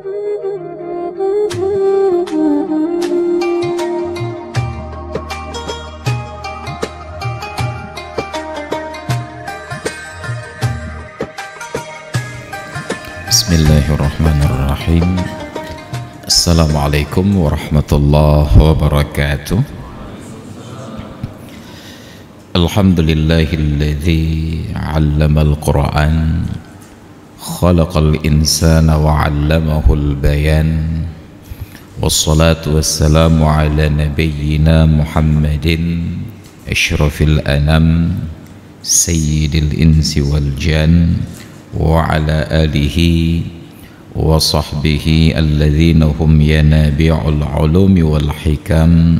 Bismillahirrahmanirrahim. Assalamualaikum warahmatullahi wabarakatuh. Alhamdulillahilladzi 'allamal Qur'an khalaqal insana wa 'allamahul bayan. Wassalatu wassalamu ala nabiyyina Muhammadin asyrafil anam sayyidil insi wal jan wa ala alihi wa sahbihi alladhina hum yanabi'ul ulumi wal hikam.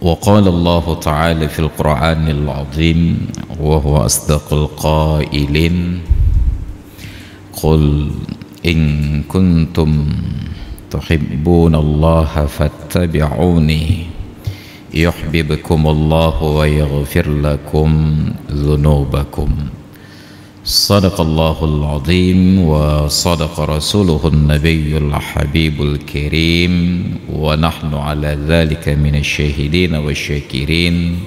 Wa qala Allah ta'ala fil Qur'anil azim wa huwa asdaqul qailin, qul in kuntum tuhibbunallaha fattabi'uni yuhibbukumullahu wa yaghfir lakum dhunubakum. Sadaqallahul azim wa sadaqa rasuluhun nabiyyul habibul kirim wa nahnu ala dhalika minasyahidin wa syakirin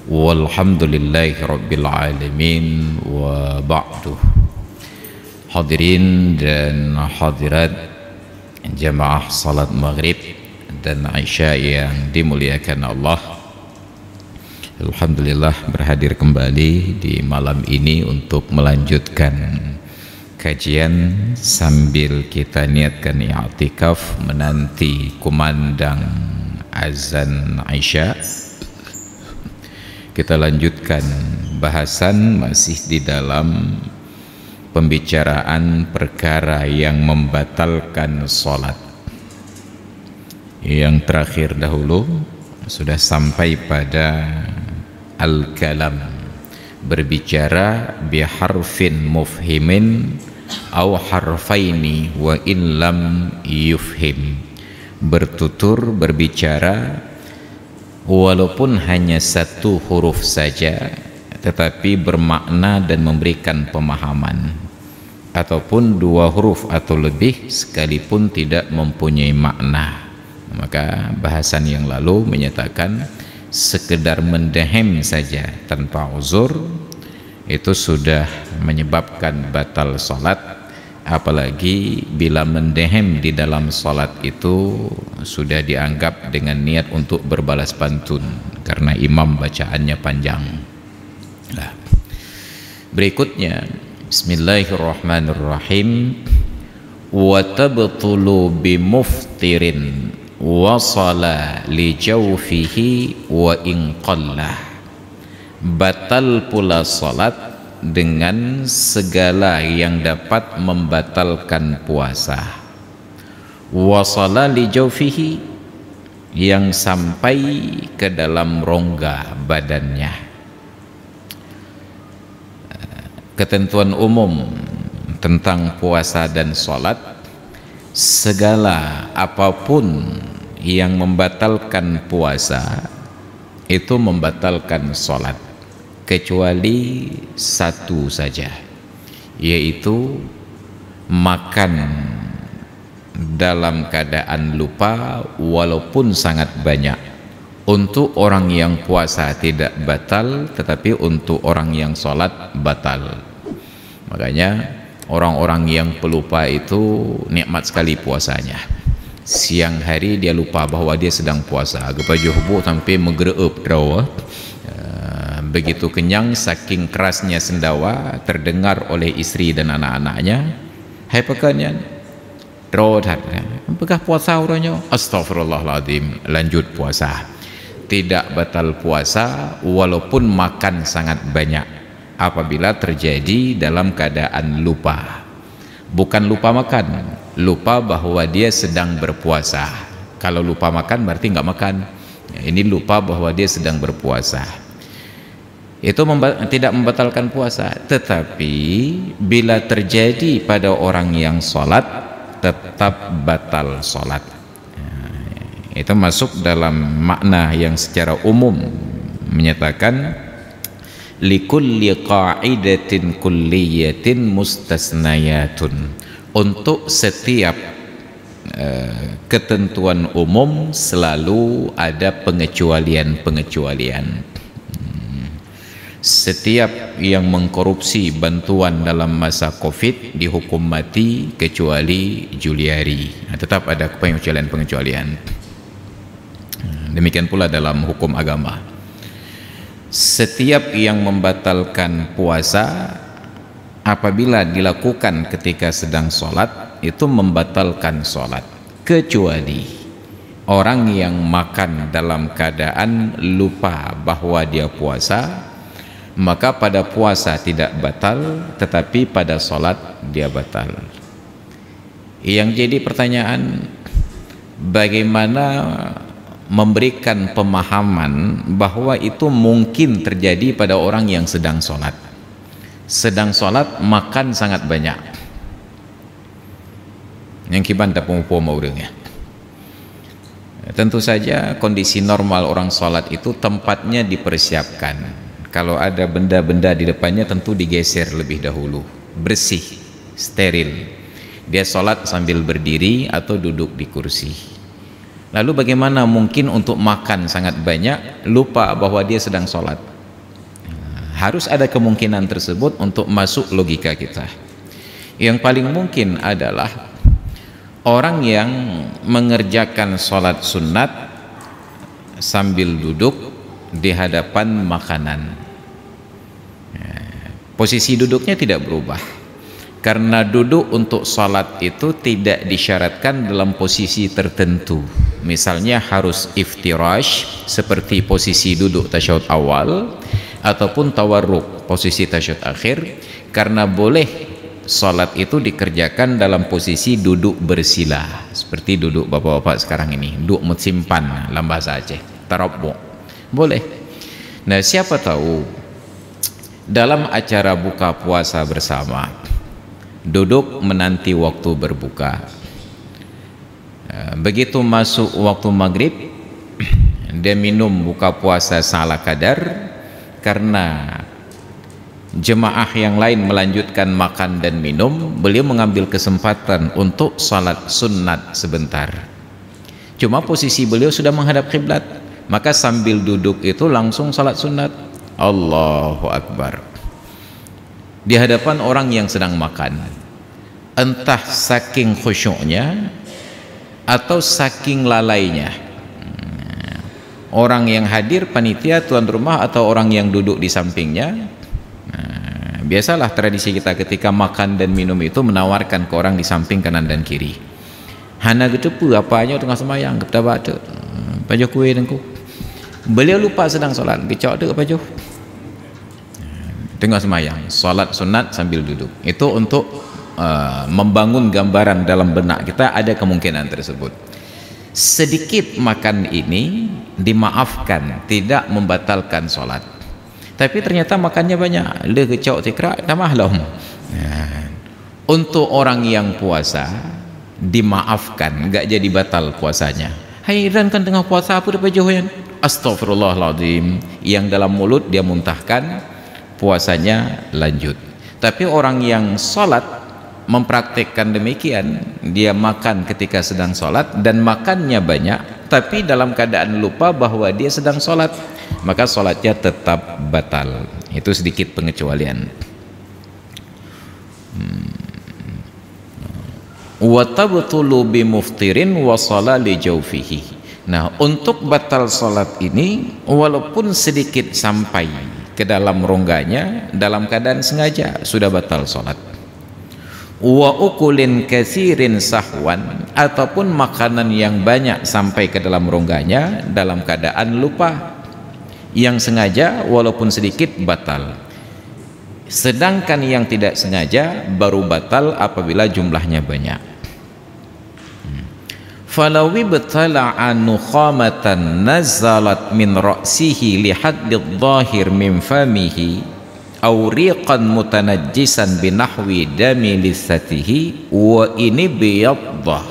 walhamdulillahi rabbil alamin wa ba'du. Hadirin dan hadirat jamaah salat maghrib dan isya yang dimuliakan Allah, alhamdulillah berhadir kembali di malam ini untuk melanjutkan kajian sambil kita niatkan i'tikaf menanti kumandang azan Isya. Kita lanjutkan bahasan masih di dalam pembicaraan perkara yang membatalkan sholat. Yang terakhir dahulu sudah sampai pada al-kalam, berbicara biharfin mufhimin aw harfaini wa in lam yufhim, bertutur berbicara walaupun hanya satu huruf saja tetapi bermakna dan memberikan pemahaman, ataupun dua huruf atau lebih sekalipun tidak mempunyai makna. Maka bahasan yang lalu menyatakan sekedar mendehem saja tanpa uzur itu sudah menyebabkan batal salat, apalagi bila mendehem di dalam salat itu sudah dianggap dengan niat untuk berbalas pantun karena imam bacaannya panjang. Nah, berikutnya bismillahirrahmanirrahim. Wa tabtulu bimuftirin wasala li jawfihi wa in qallah, batal pula salat dengan segala yang dapat membatalkan puasa. Wasala li jawfihi, yang sampai ke dalam rongga badannya. Ketentuan umum tentang puasa dan salat, segala apapun yang membatalkan puasa itu membatalkan salat, kecuali satu saja, yaitu makan dalam keadaan lupa walaupun sangat banyak. Untuk orang yang puasa tidak batal, tetapi untuk orang yang salat batal. Makanya orang-orang yang pelupa itu nikmat sekali puasanya. Siang hari dia lupa bahwa dia sedang puasa, agak juhbu sampai megereup drawa. Begitu kenyang saking kerasnya sendawa terdengar oleh istri dan anak-anaknya, hai pekannya drawa, apakah puasa orangnya? Astagfirullahaladzim, lanjut puasa. Tidak batal puasa walaupun makan sangat banyak apabila terjadi dalam keadaan lupa. Bukan lupa makan, lupa bahwa dia sedang berpuasa. Kalau lupa makan berarti nggak makan. Ini lupa bahwa dia sedang berpuasa. Itu tidak membatalkan puasa. Tetapi bila terjadi pada orang yang sholat, tetap batal sholat. Itu masuk dalam makna yang secara umum menyatakan likulli qa'idatin kulliyatin mustasnayatun, untuk setiap ketentuan umum selalu ada pengecualian-pengecualian. Setiap yang mengkorupsi bantuan dalam masa Covid dihukum mati kecuali Juliari. Tetap ada pengecualian-pengecualian. Demikian pula dalam hukum agama. Setiap yang membatalkan puasa apabila dilakukan ketika sedang sholat itu membatalkan sholat, kecuali orang yang makan dalam keadaan lupa bahwa dia puasa, maka pada puasa tidak batal, tetapi pada sholat dia batal. Yang jadi pertanyaan, bagaimana memberikan pemahaman bahwa itu mungkin terjadi pada orang yang sedang sholat. Sedang sholat makan sangat banyak. Yang kiban tak pemupuk maurungnya. Tentu saja kondisi normal orang sholat itu tempatnya dipersiapkan. Kalau ada benda-benda di depannya tentu digeser lebih dahulu, bersih, steril. Dia sholat sambil berdiri atau duduk di kursi. Lalu bagaimana mungkin untuk makan sangat banyak lupa bahwa dia sedang sholat? Harus ada kemungkinan tersebut untuk masuk logika kita. Yang paling mungkin adalah orang yang mengerjakan sholat sunat sambil duduk di hadapan makanan. Posisi duduknya tidak berubah, karena duduk untuk sholat itu tidak disyaratkan dalam posisi tertentu. Misalnya harus iftirash seperti posisi duduk tasyahud awal, ataupun tawarruk posisi tasyahud akhir, karena boleh sholat itu dikerjakan dalam posisi duduk bersila, seperti duduk bapak-bapak sekarang ini, duduk mutsimpan dalam bahasa Aceh, tarabbu, boleh. Nah, siapa tahu dalam acara buka puasa bersama, duduk menanti waktu berbuka, begitu masuk waktu maghrib dia minum buka puasa salah kadar, karena jemaah yang lain melanjutkan makan dan minum, beliau mengambil kesempatan untuk salat sunat sebentar. Cuma posisi beliau sudah menghadap kiblat, maka sambil duduk itu langsung salat sunat. Allahu Akbar di hadapan orang yang sedang makan. Entah saking khusyuknya atau saking lalainya, orang yang hadir, panitia, tuan rumah, atau orang yang duduk di sampingnya. Biasalah tradisi kita ketika makan dan minum itu menawarkan ke orang di samping kanan dan kiri. Hana getepu apanya tengah semayang kita baca pajo kue dengku. Beliau lupa sedang solat, gecok tu pajo tengah semayang, solat sunat sambil duduk. Itu untuk membangun gambaran dalam benak kita ada kemungkinan tersebut. Sedikit makan ini dimaafkan, tidak membatalkan solat. Tapi ternyata makannya banyak, le gecok tikrak tamah lahum. Untuk orang yang puasa dimaafkan, enggak jadi batal puasanya. Hairan kan tengah puasa apa dapat johan? Astagfirullahaladzim. Yang dalam mulut dia muntahkan, puasanya lanjut. Tapi orang yang sholat mempraktikkan demikian, dia makan ketika sedang sholat dan makannya banyak, tapi dalam keadaan lupa bahwa dia sedang sholat, maka sholatnya tetap batal. Itu sedikit pengecualian. Wa tabtulu bi muftirin wa shalali jawfihi. Nah, untuk batal sholat ini walaupun sedikit sampai ke dalam rongganya, dalam keadaan sengaja sudah batal sholat. Wa ukulin katsirin sahwan, ataupun makanan yang banyak sampai ke dalam rongganya dalam keadaan lupa. Yang sengaja walaupun sedikit batal. Sedangkan yang tidak sengaja baru batal apabila jumlahnya banyak. Falawi batala'a nukhamatan nazalat min ra'sihi li haddid dhahir min famihi aw riqan mutanajjisan binahwi dami lisatihi wa ini biyaddah.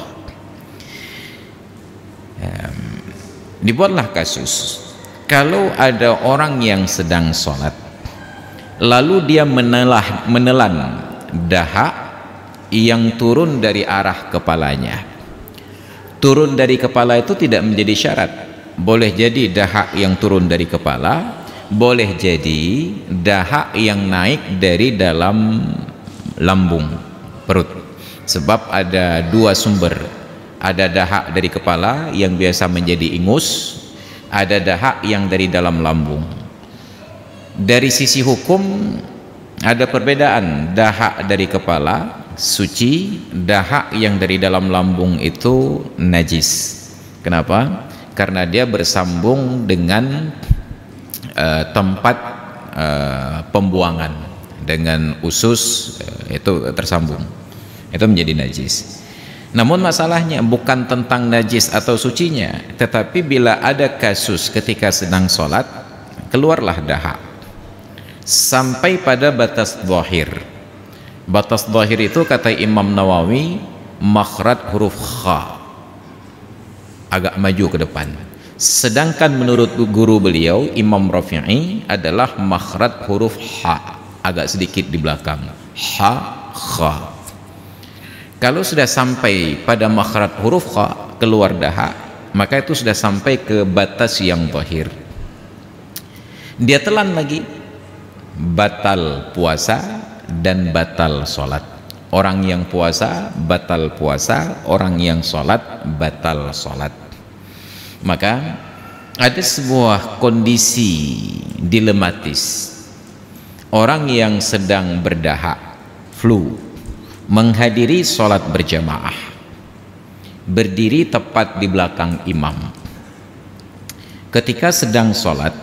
Dibuatlah kasus kalau ada orang yang sedang sholat lalu dia menelan dahak yang turun dari arah kepalanya. Turun dari kepala itu tidak menjadi syarat. Boleh jadi dahak yang turun dari kepala, boleh jadi dahak yang naik dari dalam lambung perut. Sebab ada dua sumber. Ada dahak dari kepala yang biasa menjadi ingus, ada dahak yang dari dalam lambung. Dari sisi hukum ada perbedaan. Dahak dari kepala suci, dahak yang dari dalam lambung itu najis. Kenapa? Karena dia bersambung dengan tempat pembuangan, dengan usus, itu tersambung, itu menjadi najis. Namun masalahnya bukan tentang najis atau sucinya, tetapi bila ada kasus ketika sedang sholat keluarlah dahak sampai pada batas zahir. Batas zahir itu kata Imam Nawawi makhraj huruf kha, agak maju ke depan. Sedangkan menurut guru beliau Imam Rafi'i adalah makhraj huruf ha, agak sedikit di belakang, ha kha. Kalau sudah sampai pada makhraj huruf kha keluar dahak, maka itu sudah sampai ke batas yang zahir. Dia telan lagi, batal puasa dan batal sholat. Orang yang puasa batal puasa, orang yang sholat batal sholat. Maka ada sebuah kondisi dilematis. Orang yang sedang berdahak, flu, menghadiri sholat berjamaah, berdiri tepat di belakang imam. Ketika sedang sholat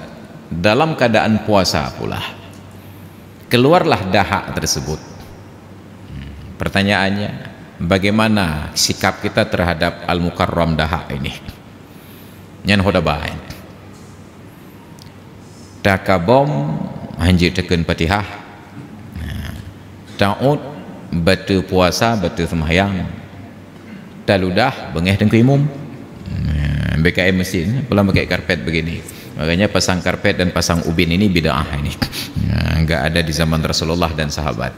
dalam keadaan puasa pula, keluarlah dahak tersebut. Pertanyaannya, bagaimana sikap kita terhadap al-mukarram dahak ini? Nyan hoda baik takabom hanjir teken patihah ta'ud batu puasa batu sembahyang taludah bengeh tengku imum BKM mesin pulang pakai karpet begini. Makanya pasang karpet dan pasang ubin ini bid'ah ini. Enggak ada di zaman Rasulullah dan sahabat.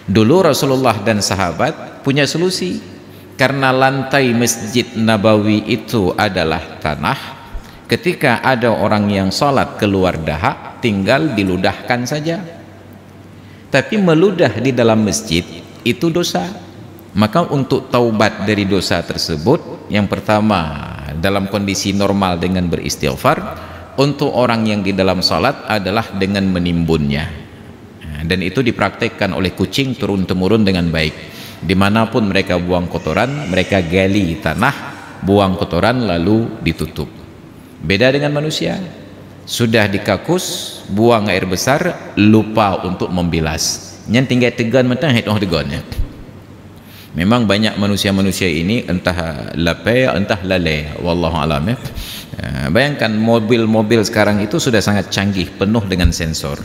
Dulu Rasulullah dan sahabat punya solusi. Karena lantai Masjid Nabawi itu adalah tanah, ketika ada orang yang sholat keluar dahak, tinggal diludahkan saja. Tapi meludah di dalam masjid itu dosa. Maka untuk taubat dari dosa tersebut, yang pertama dalam kondisi normal dengan beristighfar, untuk orang yang di dalam sholat adalah dengan menimbunnya. Dan itu dipraktekkan oleh kucing turun-temurun dengan baik. Dimanapun mereka buang kotoran, mereka gali tanah, buang kotoran lalu ditutup. Beda dengan manusia, sudah dikakus, buang air besar, lupa untuk membilas. Yang tinggal tegan mentang hitoh tegannya. Memang banyak manusia-manusia ini entah lapai, entah lalai, wallahu alam ya. Bayangkan mobil-mobil sekarang itu sudah sangat canggih, penuh dengan sensor.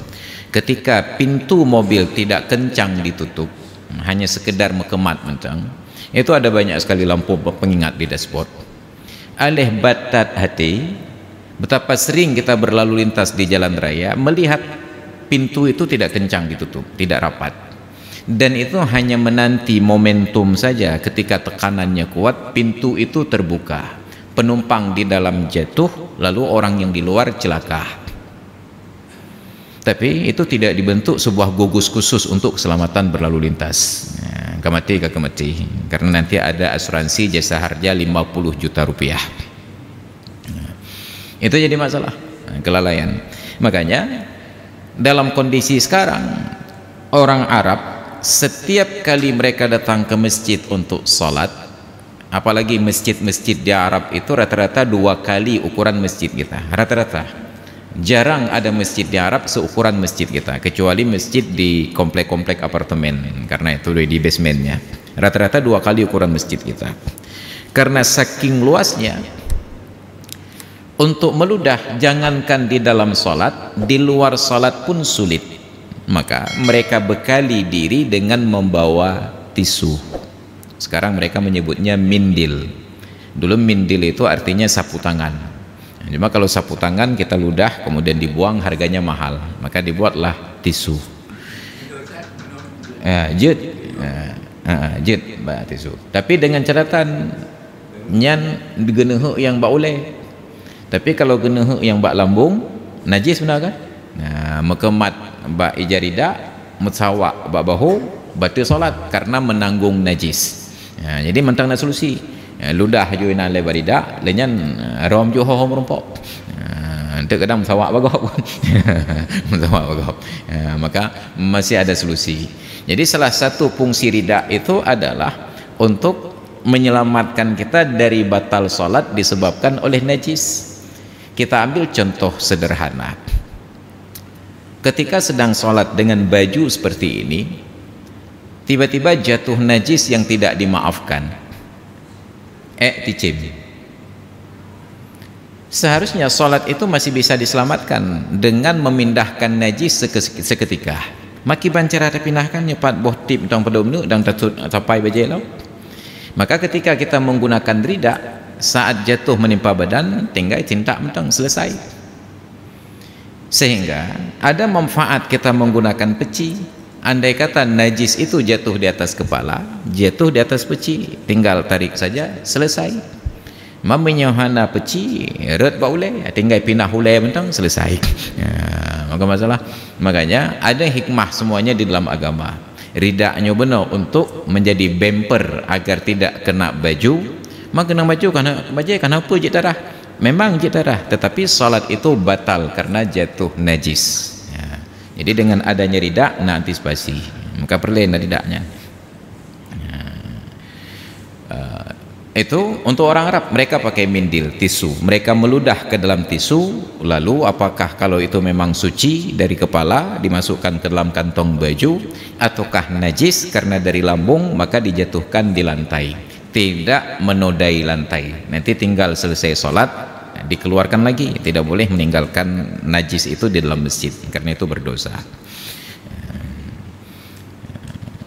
Ketika pintu mobil tidak kencang ditutup, hanya sekedar mekemat mentang, itu ada banyak sekali lampu pengingat di dashboard. Alih batat hati, betapa sering kita berlalu lintas di jalan raya melihat pintu itu tidak kencang ditutup, tidak rapat. Dan itu hanya menanti momentum saja, ketika tekanannya kuat pintu itu terbuka, penumpang di dalam jatuh, lalu orang yang di luar celaka. Tapi itu tidak dibentuk sebuah gugus khusus untuk keselamatan berlalu lintas. Kemati ke kemati, karena nanti ada asuransi jasa harja 50 juta rupiah. Itu jadi masalah, kelalaian. Makanya dalam kondisi sekarang, orang Arab setiap kali mereka datang ke masjid untuk sholat, apalagi masjid-masjid di Arab itu rata-rata 2 kali ukuran masjid kita, rata-rata. Jarang ada masjid di Arab seukuran masjid kita, kecuali masjid di komplek-komplek apartemen, karena itu di basementnya. Rata-rata 2 kali ukuran masjid kita. Karena saking luasnya, untuk meludah jangankan di dalam sholat, di luar sholat pun sulit. Maka mereka bekali diri dengan membawa tisu. Sekarang mereka menyebutnya mindil. Dulu mindil itu artinya sapu tangan. Cuma kalau sapu tangan kita ludah kemudian dibuang, harganya mahal, maka dibuatlah tisu. Jid ba tisu. Tapi dengan catatan nyan genehu yang ba ulai. Tapi kalau genehu yang ba lambung najis benar kan? Maka mat ba ijarida mutsawa ba bahu batal solat karena menanggung najis. Jadi mentang nak solusi. Ludah jo ina le barida lenyan rom jo ho merompok. Ente kadang mutsawa bagop. Mutsawa bagop. Maka masih ada solusi. Jadi salah satu fungsi rida itu adalah untuk menyelamatkan kita dari batal solat disebabkan oleh najis. Kita ambil contoh sederhana. Ketika sedang solat dengan baju seperti ini, tiba-tiba jatuh najis yang tidak dimaafkan. Ticim. Seharusnya solat itu masih bisa diselamatkan dengan memindahkan najis seketika. Maki bancara terpindahkan nyepat boh tip tong pedom nu dang tatut capai bajelau. Maka ketika kita menggunakan rida, saat jatuh menimpa badan tinggal cinta mentang selesai. Sehingga ada manfaat kita menggunakan peci. Andai kata najis itu jatuh di atas kepala, jatuh di atas peci, tinggal tarik saja, selesai. Memenyohana peci ret baulai, tinggal pindah hulai mentang selesai. Maka masalah. Makanya ada hikmah semuanya di dalam agama. Ridaknya benar untuk menjadi bumper agar tidak kena baju. Maka kena baju kenapa je darah? Memang je darah, tetapi salat itu batal karena jatuh najis. Jadi dengan adanya ridak nak antisipasi. Maka perlu ridaknya. Itu untuk orang Arab, mereka pakai mindil, tisu. Mereka meludah ke dalam tisu, lalu apakah kalau itu memang suci dari kepala dimasukkan ke dalam kantong baju, ataukah najis karena dari lambung maka dijatuhkan di lantai, tidak menodai lantai. Nanti tinggal selesai sholat dikeluarkan lagi, tidak boleh meninggalkan najis itu di dalam masjid karena itu berdosa.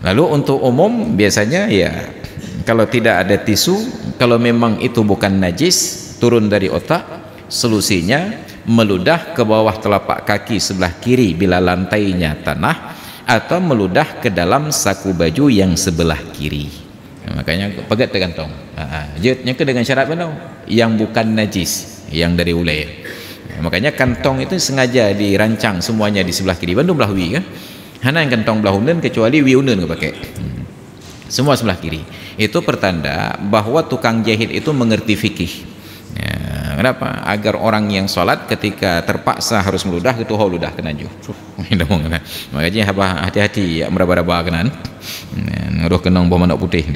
Lalu untuk umum biasanya ya kalau tidak ada tisu, kalau memang itu bukan najis turun dari otak, solusinya meludah ke bawah telapak kaki sebelah kiri bila lantainya tanah, atau meludah ke dalam saku baju yang sebelah kiri. Makanya pegat ke kantong. Jetnya ke dengan syarat mana? Yang bukan najis, yang dari ulai. Makanya kantong itu sengaja dirancang semuanya di sebelah kiri. Bandung belah wi kan? Hana yang kantong belah unen kecuali wi unen ke pakai. Semua sebelah kiri. Itu pertanda bahwa tukang jahit itu mengerti fikih. Kenapa? Agar orang yang sholat ketika terpaksa harus meludah itu ludah kena ju. Makanya hati-hati ya meraba-raba kenan. Ngaruh kenong bawa manok putih.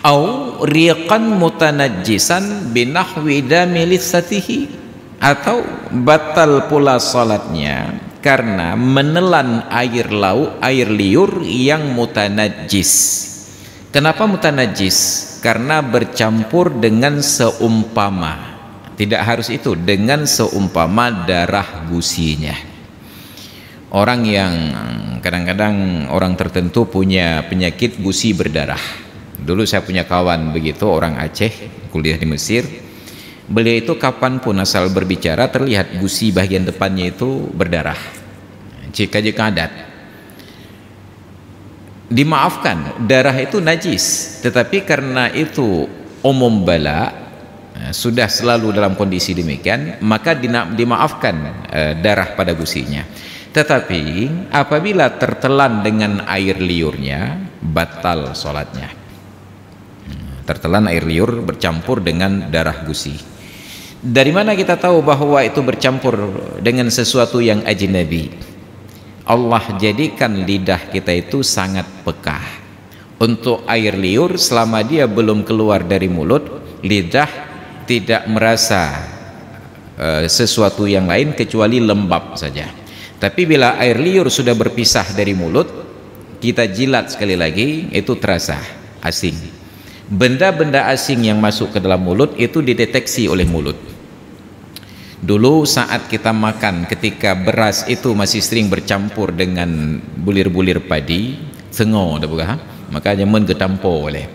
Au riqan mutanajjisan binahwi dami lissatihi, atau batal pula salatnya karena menelan air laut, air liur yang mutanajjis. Kenapa mutanajjis? Karena bercampur dengan seumpama, tidak harus itu, dengan seumpama darah gusinya. Orang yang kadang-kadang orang tertentu punya penyakit gusi berdarah. Dulu saya punya kawan begitu, orang Aceh, kuliah di Mesir. Beliau itu kapanpun asal berbicara terlihat gusi bagian depannya itu berdarah. Jika adat dimaafkan, darah itu najis, tetapi karena itu umum bala, sudah selalu dalam kondisi demikian, maka dimaafkan darah pada gusinya. Tetapi apabila tertelan dengan air liurnya, batal sholatnya. Tertelan air liur bercampur dengan darah gusi. Dari mana kita tahu bahwa itu bercampur dengan sesuatu yang ajnabi? Allah jadikan lidah kita itu sangat peka untuk air liur. Selama dia belum keluar dari mulut, lidah tidak merasa sesuatu yang lain kecuali lembab saja. Tapi bila air liur sudah berpisah dari mulut, kita jilat sekali lagi, itu terasa asing. Benda-benda asing yang masuk ke dalam mulut itu dideteksi oleh mulut. Dulu saat kita makan, ketika beras itu masih sering bercampur dengan bulir-bulir padi, sengo dah bukan? Maka jaman getampo oleh.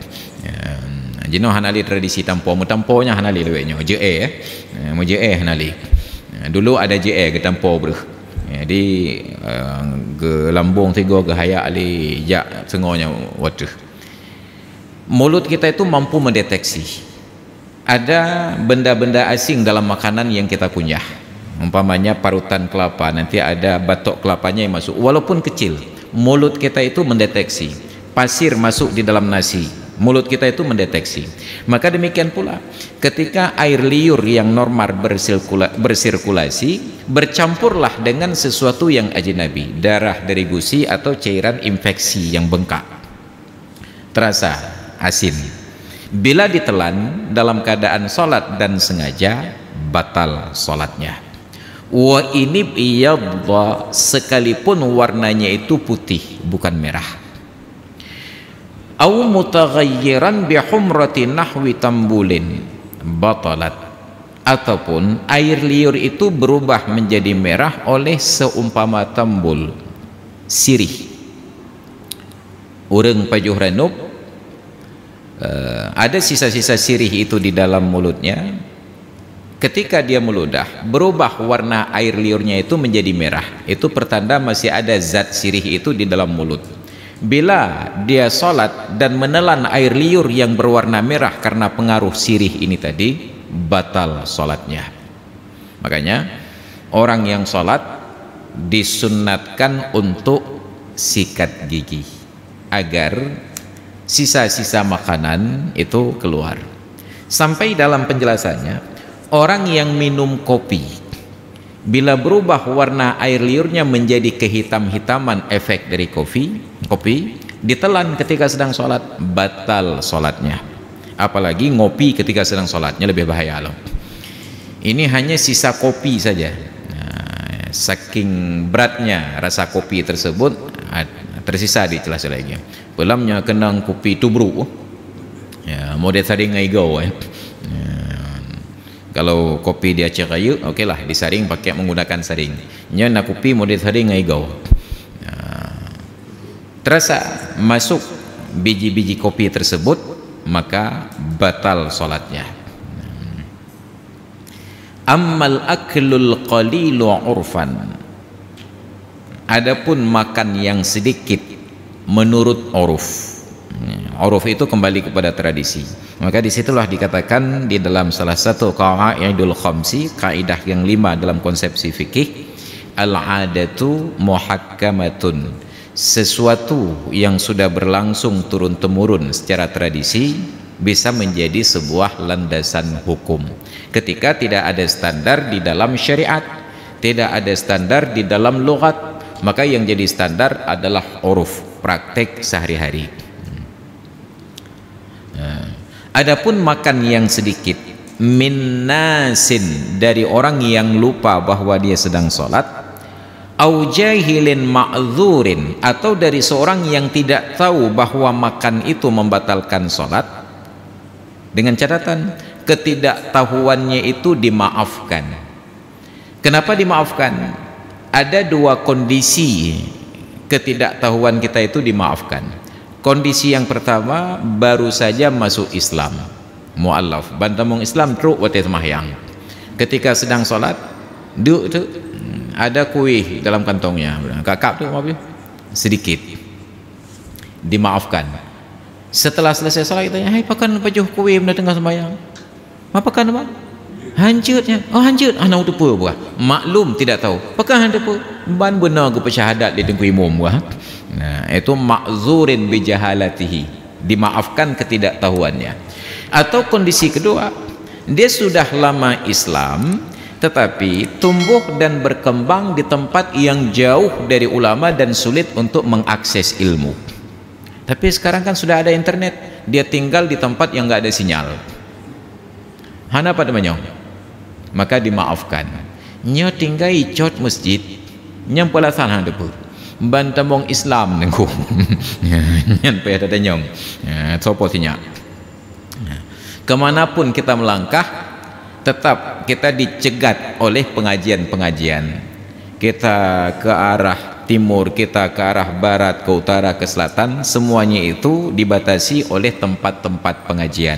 Jino hanali tradisi tampo, mutamponya hanali lewenya, je je hanali. Dulu ada je getampo bro. Jadi ke lambung tiga ke hayak ali jak sengonya waduh. Mulut kita itu mampu mendeteksi ada benda-benda asing dalam makanan yang kita kunyah. Umpamanya parutan kelapa, nanti ada batok kelapanya yang masuk walaupun kecil. Mulut kita itu mendeteksi. Pasir masuk di dalam nasi, mulut kita itu mendeteksi. Maka demikian pula ketika air liur yang normal bersirkulasi bercampurlah dengan sesuatu yang ajnabi, darah dari gusi atau cairan infeksi yang bengkak, terasa asin. Bila ditelan dalam keadaan sholat dan sengaja, batal sholatnya. Wa ini iyadha, sekalipun warnanya itu putih bukan merah. Au mutaghayyiran bihumrati nahwi tambulin batalat, ataupun air liur itu berubah menjadi merah oleh seumpama tambul sirih. Urang pajuh ranub ada sisa-sisa sirih itu di dalam mulutnya. Ketika dia meludah, berubah warna air liurnya itu menjadi merah. Itu pertanda masih ada zat sirih itu di dalam mulut. Bila dia sholat dan menelan air liur yang berwarna merah karena pengaruh sirih ini tadi, batal sholatnya. Makanya orang yang sholat disunnatkan untuk sikat gigi agar sisa-sisa makanan itu keluar. Sampai dalam penjelasannya, orang yang minum kopi, bila berubah warna air liurnya menjadi kehitam-hitaman efek dari kopi ditelan ketika sedang sholat, batal sholatnya. Apalagi ngopi ketika sedang sholatnya lebih bahaya loh. Ini hanya sisa kopi saja. Nah, saking beratnya rasa kopi tersebut tersisa di celah-celah lagi. Pelamnya kenang kopi tubruk ya, model saring ngaigau kalau kopi dia cerayu, okey lah disaring pakai menggunakan saring. Nya nak kopi model saring ngaigau terasa masuk biji-biji kopi tersebut, maka batal solatnya. Ammal aklul qalilu urfan, adapun makan yang sedikit menurut uruf. Uruf itu kembali kepada tradisi. Maka disitulah dikatakan di dalam salah satu qaidul khamsi, kaidah yang 5 dalam konsepsi fikih, al-adatu muhakkamatun, sesuatu yang sudah berlangsung turun-temurun secara tradisi bisa menjadi sebuah landasan hukum. Ketika tidak ada standar di dalam syariat, tidak ada standar di dalam lughat, maka yang jadi standar adalah uruf, praktek sehari-hari. Adapun makan yang sedikit min nasin, dari orang yang lupa bahwa dia sedang sholat, au jahilin ma'dzurin, atau dari seorang yang tidak tahu bahwa makan itu membatalkan sholat, dengan catatan ketidaktahuannya itu dimaafkan. Kenapa dimaafkan? Ada dua kondisi ketidaktahuan kita itu dimaafkan. Kondisi yang pertama, baru saja masuk Islam, mu'allaf, bantamung Islam teruk wate semahyang. Ketika sedang sholat, duk tu ada kuih dalam kantongnya, kakak tu apa? Sedikit, dimaafkan. Setelah selesai sholat kita tanya, hai pakan pajuh kuih benda tengah sembahyang, apa pakan apa? Hancurnya, oh hancur, nak tu apa? Maklum tidak tahu, pakan ada apa? Ban benar ke persyahadat di tengku imam buah. Nah, itu ma'zurin bijahalatihi, dimaafkan ketidaktahuannya. Atau kondisi kedua, dia sudah lama Islam tetapi tumbuh dan berkembang di tempat yang jauh dari ulama dan sulit untuk mengakses ilmu. Tapi sekarang kan sudah ada internet, dia tinggal di tempat yang enggak ada sinyal. Hana pada menyong, maka dimaafkan. Nya tinggal icot masjid, nyam pelasan handa pun. Bantamong Islam nengku nyan pe ada nyong sopo sinya. Kemanapun kita melangkah, tetap kita dicegat oleh pengajian-pengajian. Kita ke arah timur, kita ke arah barat, ke utara, ke selatan, semuanya itu dibatasi oleh tempat-tempat pengajian.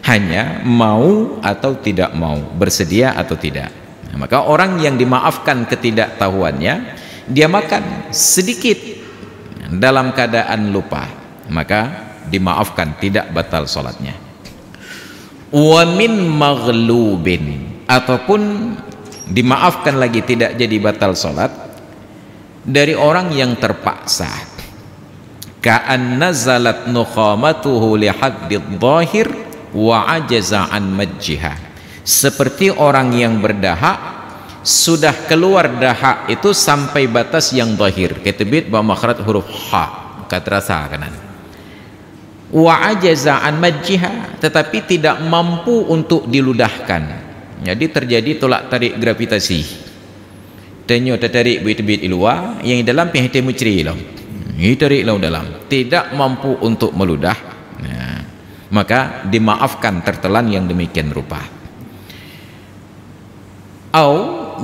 Hanya mau atau tidak mau, bersedia atau tidak. Maka orang yang dimaafkan ketidaktahuannya, dia makan sedikit dalam keadaan lupa, maka dimaafkan, tidak batal sholatnya. Wa min maghlubin, ataupun dimaafkan lagi, tidak jadi batal sholat, dari orang yang terpaksa, ka'an nazalat nukhamatuhu li haddid dhahir wa ajaza an majjiha, seperti orang yang berdahak, sudah keluar dahak itu sampai batas yang zahir, ketebit ba makhraj huruf ha, katrasa kanan, wa ajaza an majjiha, tetapi tidak mampu untuk diludahkan. Jadi terjadi tolak tarik gravitasi, tenyo tertarik bit-bit luar, yang di dalam pihak mucri lah, tarik lah dalam, tidak mampu untuk meludah, nah, maka dimaafkan tertelan yang demikian rupa. Au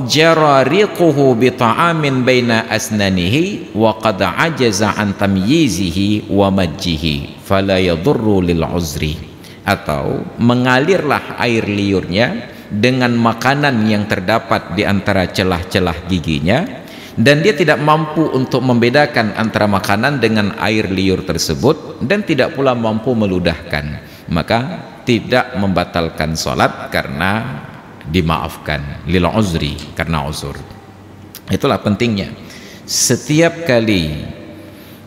jarariquhu bi ta'amin baina asnanihi wa qad ajaza an tamyizihi wa majjihi fala yadurru lil uzri, atau mengalirlah air liurnya dengan makanan yang terdapat di antara celah-celah giginya, dan dia tidak mampu untuk membedakan antara makanan dengan air liur tersebut, dan tidak pula mampu meludahkan, maka tidak membatalkan sholat karena dimaafkan, lil uzri, karena uzur. Itulah pentingnya, setiap kali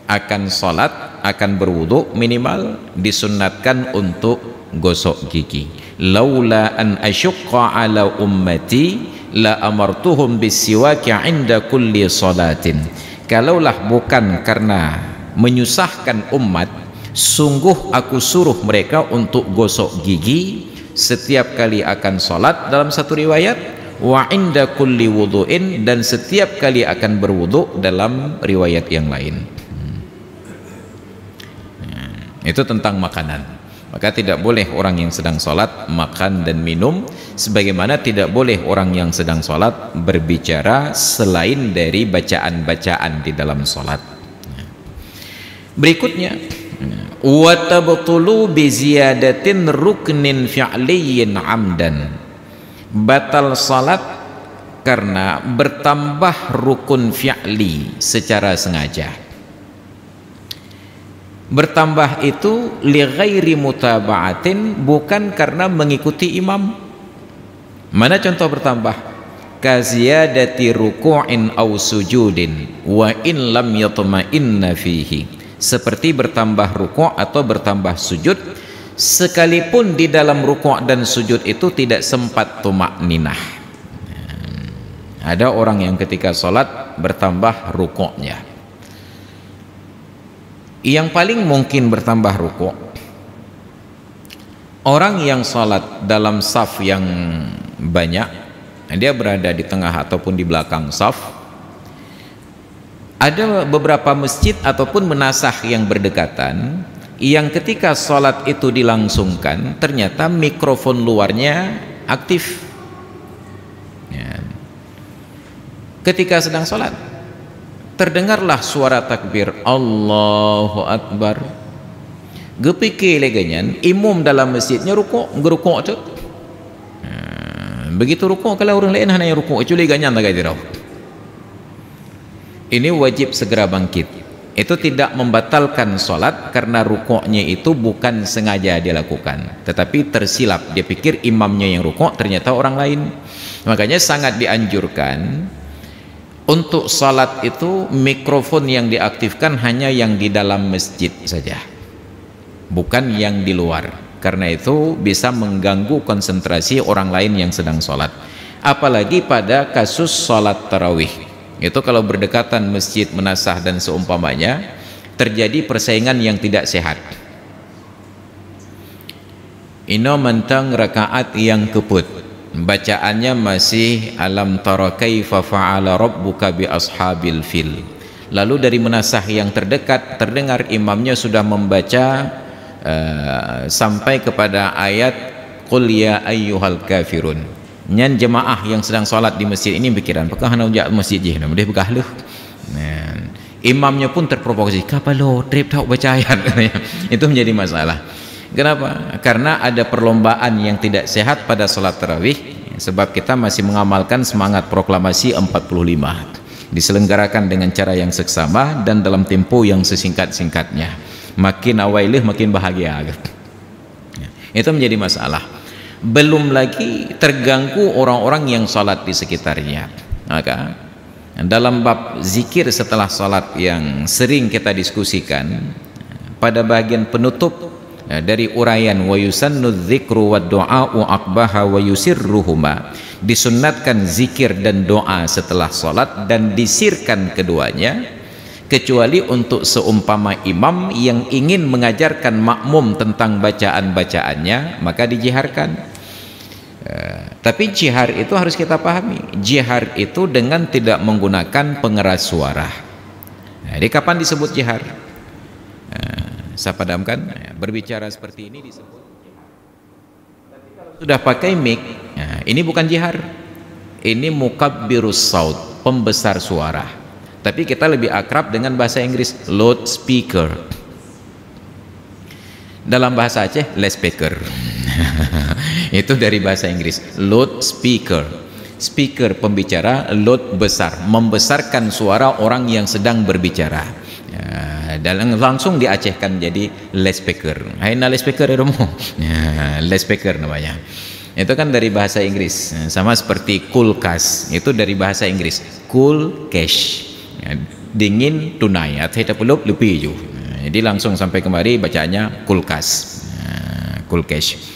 akan sholat, akan berwudu, minimal disunnatkan untuk gosok gigi. Laula an asyqa ala ummati la amartuhum bisiwaki 'inda kulli salatin, kalaulah bukan karena menyusahkan umat, sungguh aku suruh mereka untuk gosok gigi setiap kali akan sholat, dalam satu riwayat wa 'inda kulli wudu'in, dan setiap kali akan berwudu dalam riwayat yang lain. Itu tentang makanan. Maka tidak boleh orang yang sedang sholat makan dan minum, sebagaimana tidak boleh orang yang sedang sholat berbicara selain dari bacaan-bacaan di dalam sholat. Berikutnya, wa tabtulu bi ziyadatin ruknin fi'liyin amdan, batal sholat karena bertambah rukun fi'li secara sengaja. Bertambah itu li ghairi mutaba'atin, bukan karena mengikuti imam. Mana contoh bertambah? Ka ziyadati ruku'in aw sujudin wa in lam yatma'inna fihi, seperti bertambah ruku' atau bertambah sujud, sekalipun di dalam ruku' dan sujud itu tidak sempat tumakninah. Ada orang yang ketika sholat bertambah ruku'nya. Yang paling mungkin bertambah rukuk, orang yang sholat dalam saf yang banyak, dia berada di tengah ataupun di belakang saf. Ada beberapa masjid ataupun menasah yang berdekatan, yang ketika sholat itu dilangsungkan ternyata mikrofon luarnya aktif ya. Ketika sedang sholat terdengarlah suara takbir Allahu Akbar, gepikir leganyan imam dalam masjidnya rukuk, gerukuk tu begitu rukuk, kalau orang lain hanya rukuk itu leganyan tak kira. Ini wajib segera bangkit. Itu tidak membatalkan sholat karena rukuknya itu bukan sengaja dia lakukan, tetapi tersilap, dia pikir imamnya yang rukuk, ternyata orang lain. Makanya sangat dianjurkan untuk salat itu mikrofon yang diaktifkan hanya yang di dalam masjid saja, bukan yang di luar, karena itu bisa mengganggu konsentrasi orang lain yang sedang salat. Apalagi pada kasus salat tarawih, itu kalau berdekatan masjid, menasah dan seumpamanya, terjadi persaingan yang tidak sehat. Ino mentang rakaat yang keput, bacaannya masih alam tara kaifa fa'ala rabbuka bi ashabil fil. Lalu dari menasah yang terdekat terdengar imamnya sudah membaca sampai kepada ayat qul ya ayyuhal kafirun. Nyan jemaah yang sedang salat di masjid ini pikiran, apakah hendak ujak masjid je nama dia begah leh. Imamnya pun terprovokasi, kapalo trip tak baca ayat. Itu menjadi masalah. Kenapa? Karena ada perlombaan yang tidak sehat pada sholat tarawih, sebab kita masih mengamalkan semangat proklamasi 45. diselenggarakan dengan cara yang seksama dan dalam tempo yang sesingkat-singkatnya. Makin awailih makin bahagia. Itu menjadi masalah. Belum lagi terganggu orang-orang yang salat di sekitarnya. Maka dalam bab zikir setelah salat yang sering kita diskusikan, pada bagian penutup dari uraian wa yusannu dzikru wad du'a'u aqbaha wa yusirruhuma, disunnatkan zikir dan doa setelah salat dan disirkan keduanya, kecuali untuk seumpama imam yang ingin mengajarkan makmum tentang bacaan-bacaannya, maka dijiharkan. Tapi jihar itu harus kita pahami, jihar itu dengan tidak menggunakan pengeras suara. Jadi kapan disebut jihar? Saya padamkan, berbicara seperti ini disebut jihar. Tapi kalau sudah pakai mic, ini bukan jihar, ini mukabbirus saut, pembesar suara. Tapi kita lebih akrab dengan bahasa Inggris loudspeaker. Dalam bahasa Aceh loudspeaker. Itu dari bahasa Inggris loudspeaker. Speaker pembicara, loud besar, membesarkan suara orang yang sedang berbicara. Dan langsung diacehkan jadi loudspeaker. Aina loudspeaker ya romo. Loudspeaker namanya. Itu kan dari bahasa Inggris. Sama seperti kulkas, itu dari bahasa Inggris cool cash. Dingin tunai atau tidak perlu lebih. Jadi langsung sampai kemari bacaannya kulkas, kulkas.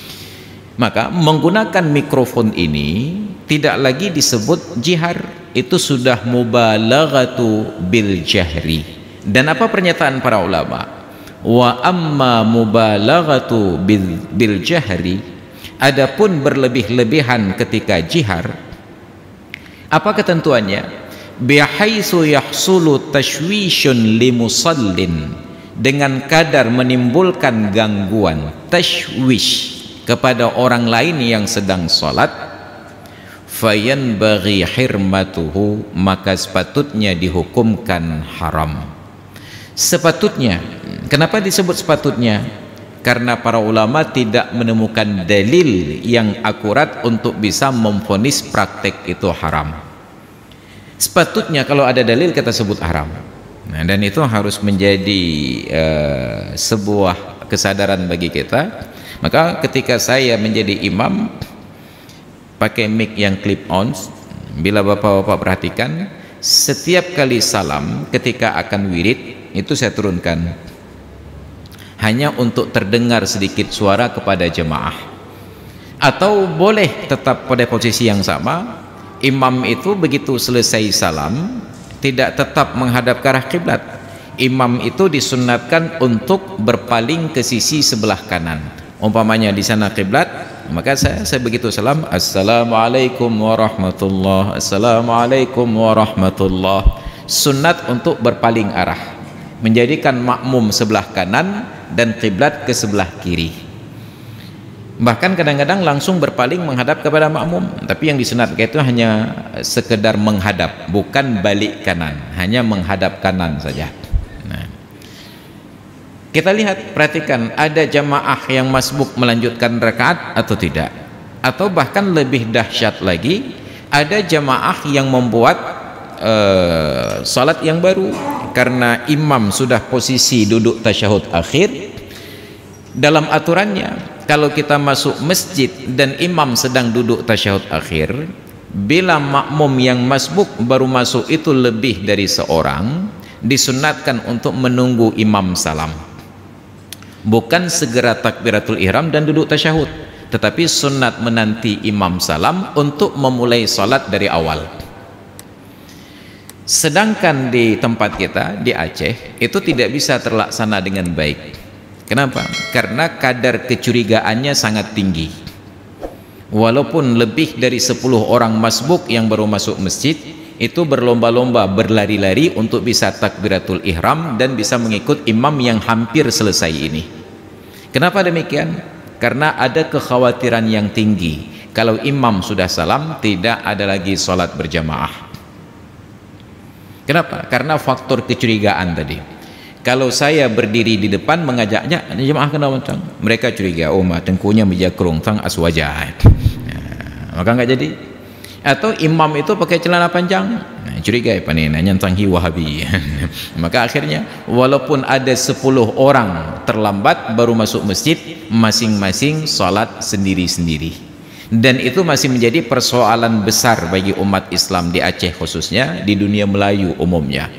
Maka menggunakan mikrofon ini tidak lagi disebut jihar, itu sudah mubalaghatu bil jahri. Dan apa pernyataan para ulama? Wa amma mubalaghatu bil jahri, adapun berlebih-lebihan ketika jihar, apa ketentuannya? Bihaitsu yahsulu tashwishun limusallin, dengan kadar menimbulkan gangguan, tashwish kepada orang lain yang sedang salat, fayanbaghi hirmatuhu, maka sepatutnya dihukumkan haram. Sepatutnya. Kenapa disebut sepatutnya? Karena para ulama tidak menemukan dalil yang akurat untuk bisa memvonis praktek itu haram. Sepatutnya kalau ada dalil kita sebut haram. Nah, dan itu harus menjadi sebuah kesadaran bagi kita. Maka ketika saya menjadi imam pakai mic yang clip on, bila bapak-bapak perhatikan, setiap kali salam ketika akan wirid itu saya turunkan, hanya untuk terdengar sedikit suara kepada jemaah. Atau boleh tetap pada posisi yang sama, imam itu begitu selesai salam tidak tetap menghadap ke arah kiblat. Imam itu disunnatkan untuk berpaling ke sisi sebelah kanan. Umpamanya di sana kiblat, maka saya begitu salam, assalamualaikum warahmatullah, assalamualaikum warahmatullah. Sunnat untuk berpaling arah, menjadikan makmum sebelah kanan dan kiblat ke sebelah kiri. Bahkan kadang-kadang langsung berpaling menghadap kepada makmum, tapi yang disunatkan itu hanya sekedar menghadap, bukan balik kanan, hanya menghadap kanan saja. Nah, kita lihat, perhatikan, ada jamaah yang masbuk melanjutkan rakaat atau tidak? Atau bahkan lebih dahsyat lagi, ada jamaah yang membuat salat yang baru karena imam sudah posisi duduk tasyahud akhir. Dalam aturannya, kalau kita masuk masjid dan imam sedang duduk tasyahud akhir, bila makmum yang masbuk baru masuk itu lebih dari seorang, disunatkan untuk menunggu imam salam, bukan segera takbiratul ihram dan duduk tasyahud, tetapi sunat menanti imam salam untuk memulai salat dari awal. Sedangkan di tempat kita di Aceh itu tidak bisa terlaksana dengan baik. Kenapa? Karena kadar kecurigaannya sangat tinggi. Walaupun lebih dari 10 orang masbuk yang baru masuk masjid itu berlomba-lomba berlari-lari untuk bisa takbiratul ihram dan bisa mengikut imam yang hampir selesai ini. Kenapa demikian? Karena ada kekhawatiran yang tinggi, kalau imam sudah salam tidak ada lagi sholat berjamaah. Kenapa? Karena faktor kecurigaan tadi. Kalau saya berdiri di depan mengajaknya, jemaah kena macam, mereka curiga, oh mah tengkunya menjakrung tang aswajah, maka nggak jadi. Atau imam itu pakai celana panjang, curiga apa ni nyantang hi Wahabi. Maka akhirnya walaupun ada 10 orang terlambat baru masuk masjid, masing-masing salat sendiri-sendiri, dan itu masih menjadi persoalan besar bagi umat Islam di Aceh khususnya, di dunia Melayu umumnya.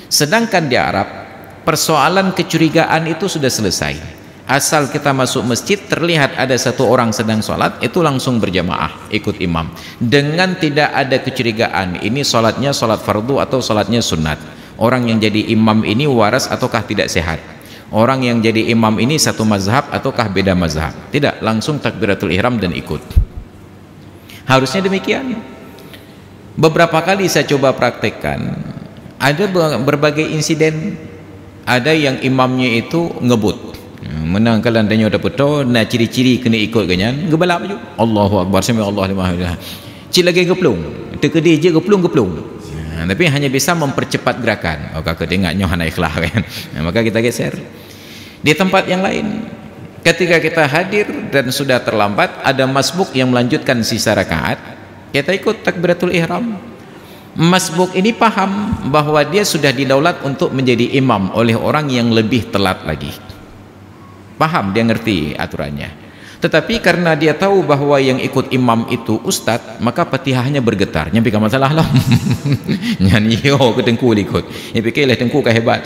Sedangkan di Arab persoalan kecurigaan itu sudah selesai. Asal kita masuk masjid terlihat ada satu orang sedang sholat, itu langsung berjamaah ikut imam dengan tidak ada kecurigaan ini sholatnya sholat fardu atau sholatnya sunat, orang yang jadi imam ini waras ataukah tidak sehat, orang yang jadi imam ini satu mazhab ataukah beda mazhab. Tidak, langsung takbiratul ihram dan ikut. Harusnya demikian. Beberapa kali saya coba praktekkan, ada berbagai insiden. Ada yang imamnya itu ngebut, menang kalian tanya udah betul, nah ciri-ciri kena ikut ganyan, gebalap je Allahu Akbar, sami Allah liman hamidah, cik lagi geplung, terkedi je geplung, tapi hanya bisa mempercepat gerakan. Oh kakak tengoknya hana ikhlas kan. Maka kita geser di tempat yang lain. Ketika kita hadir dan sudah terlambat, ada masbuk yang melanjutkan sisa rakaat, kita ikut takbiratul ihram. Masbuk ini paham bahwa dia sudah didaulat untuk menjadi imam oleh orang yang lebih telat lagi. Paham, dia ngerti aturannya. Tetapi karena dia tahu bahwa yang ikut imam itu ustadz, maka patihahnya bergetar. Nyampi ke masalah lah. Nyanyi yo ke tengku ikut. Ya pikirlah tengku kehebat.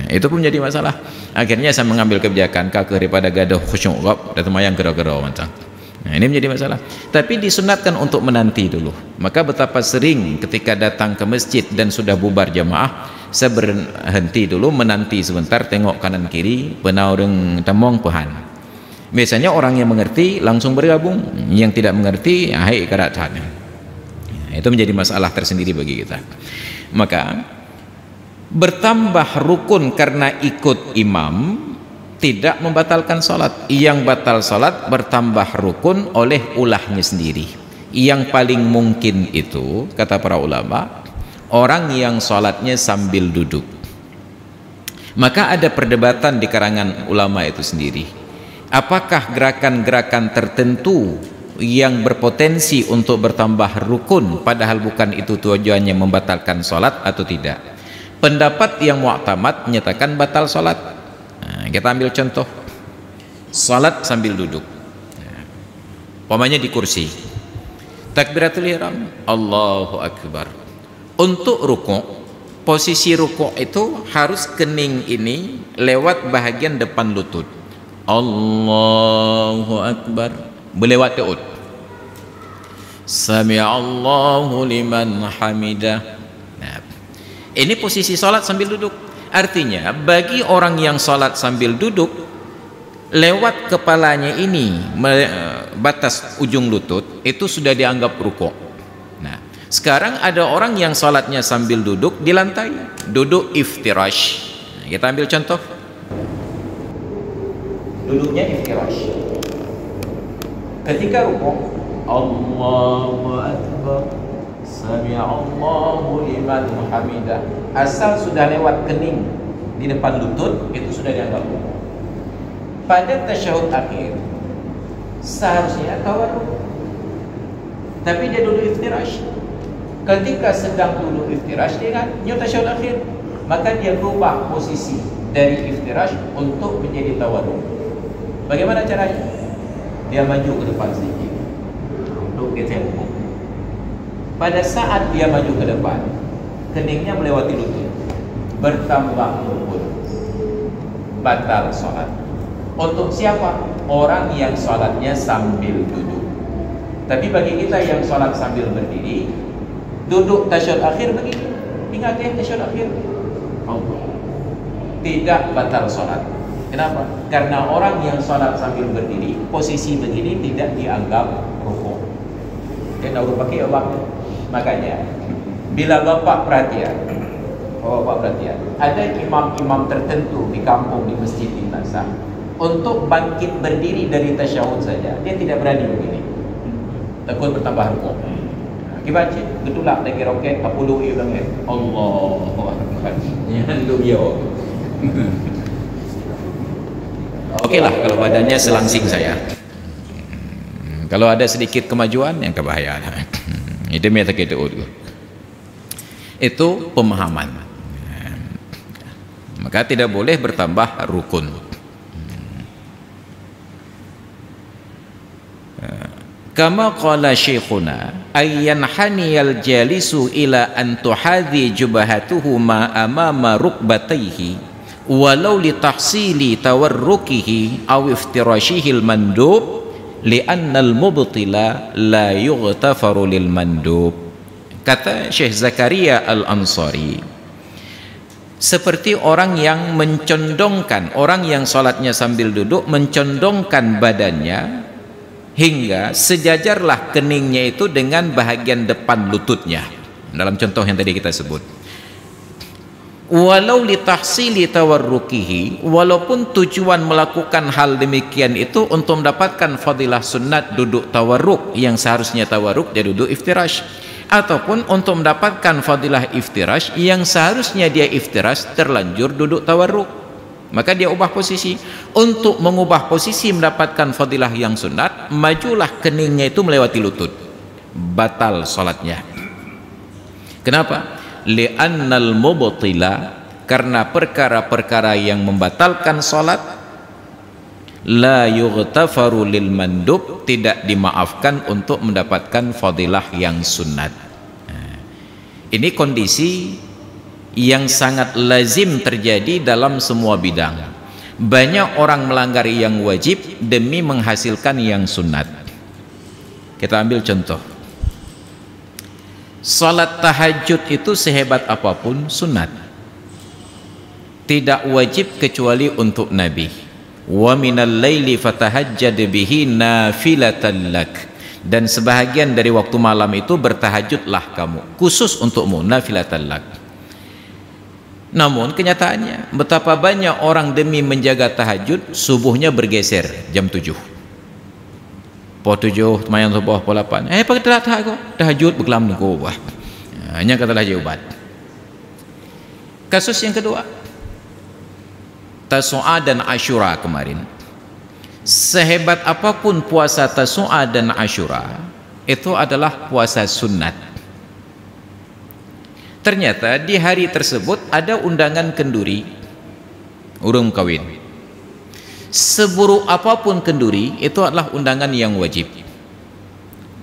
Itu pun menjadi masalah. Akhirnya saya mengambil kebijakan kakek daripada gaduh khusyuk gap dan temayang gerau-gerau macam. Nah, ini menjadi masalah. Tapi disunatkan untuk menanti dulu. Maka betapa sering ketika datang ke masjid dan sudah bubar jamaah, saya berhenti dulu menanti sebentar, tengok kanan kiri, penau dengan temong pehan. Biasanya orang yang mengerti langsung bergabung, yang tidak mengerti hai keratan. Itu menjadi masalah tersendiri bagi kita. Maka bertambah rukun karena ikut imam tidak membatalkan salat. Yang batal salat bertambah rukun oleh ulahnya sendiri. Yang paling mungkin itu kata para ulama, orang yang salatnya sambil duduk. Maka ada perdebatan di karangan ulama itu sendiri. Apakah gerakan-gerakan tertentu yang berpotensi untuk bertambah rukun padahal bukan itu tujuannya membatalkan salat atau tidak? Pendapat yang mu'tamad menyatakan batal salat. Nah, kita ambil contoh salat sambil duduk. Umpamanya di kursi, takbiratul ihram, Allahu Akbar. Untuk rukuk, posisi rukuk itu harus kening ini lewat bahagian depan lutut. Allahu Akbar, berlewat teut. Sami'allahu liman hamidah. Nah, ini posisi salat sambil duduk. Artinya bagi orang yang salat sambil duduk, lewat kepalanya ini batas ujung lutut itu sudah dianggap rukuk. Nah, sekarang ada orang yang salatnya sambil duduk di lantai, duduk iftirash. Nah, kita ambil contoh, duduknya iftirash. Ketika rukuk, Allahu Akbar, Sami'allahu liman hamidah, asal sudah lewat kening di depan lutut itu sudah dianggap rukuk. Pada tasyahud akhir seharusnya tawarruk, tapi dia duduk iftirash. Ketika sedang duduk iftirash, dia kan nyata tasyahud akhir, maka dia berubah posisi dari iftirash untuk menjadi tawarruk. Bagaimana caranya? Dia maju ke depan sedikit untuk geser rukuk. Pada saat dia maju ke depan, keningnya melewati lutut, bertambah rukun, batal sholat. Untuk siapa? Orang yang sholatnya sambil duduk. Tapi bagi kita yang sholat sambil berdiri, duduk tasyahud akhir begini, ingat ya tasyahud akhir, tidak batal sholat. Kenapa? Karena orang yang sholat sambil berdiri, posisi begini tidak dianggap rukuk. Dia tahu pakai obat. Makanya bila bapak perhatian, ada imam-imam tertentu di kampung, di masjid, di Nasah, untuk bangkit berdiri dari tasyahud saja dia tidak berani begini, takut bertambah rukuk. Kita baca getulak lagi roket 40 ulang Allahu Akbar. Jangan duyo. Oke lah kalau badannya selangsing saya. Kalau ada sedikit kemajuan yang kebahayaan. Itu meta kita urus. Itu pemahaman. Maka tidak boleh bertambah rukun. Kama qala syekhuna ayyan haniyal jalisu ila an tuhadhi jubahatuhu ma amama rukbatayhi walau li tahsili tawarrukihi aw iftirashihil mandub li'anna al-mubtila la yughtafaru lil mandub. Kata Syekh Zakaria Al-Ansari, seperti orang yang mencondongkan, orang yang sholatnya sambil duduk mencondongkan badannya hingga sejajarlah keningnya itu dengan bahagian depan lututnya, dalam contoh yang tadi kita sebut. Walau li tahsili tawarrukihi, walaupun tujuan melakukan hal demikian itu untuk mendapatkan fadilah sunat duduk tawarruk, yang seharusnya tawarruk dia duduk iftirash, ataupun untuk mendapatkan fadilah iftirash yang seharusnya dia iftirash terlanjur duduk tawarruk, maka dia ubah posisi. Untuk mengubah posisi mendapatkan fadilah yang sunat, majulah keningnya itu melewati lutut, batal salatnya. Kenapa? Li'annal mubtila, karena perkara-perkara yang membatalkan salat, la yughtafaru lil mandub, tidak dimaafkan untuk mendapatkan fadilah yang sunat. Ini kondisi yang sangat lazim terjadi dalam semua bidang. Banyak orang melanggar yang wajib demi menghasilkan yang sunat. Kita ambil contoh, salat tahajud itu sehebat apapun sunat, tidak wajib kecuali untuk Nabi. Wa minal laili fatahajjad bihi nafilatan lak, dan sebahagian dari waktu malam itu bertahajudlah kamu, khusus untukmu, nafilatan lak. Namun kenyataannya betapa banyak orang demi menjaga tahajud subuhnya bergeser jam 7. Po 7 mayan subuh po 8. Pakai tahajud berkelam niku wah. Hanya katalah jawaban. Kasus yang kedua, Tasu'a dan Asyura kemarin. Sehebat apapun puasa Tasu'a dan Asyura, itu adalah puasa sunnat. Ternyata di hari tersebut ada undangan kenduri, urung kawin. Seburuk apapun kenduri, itu adalah undangan yang wajib.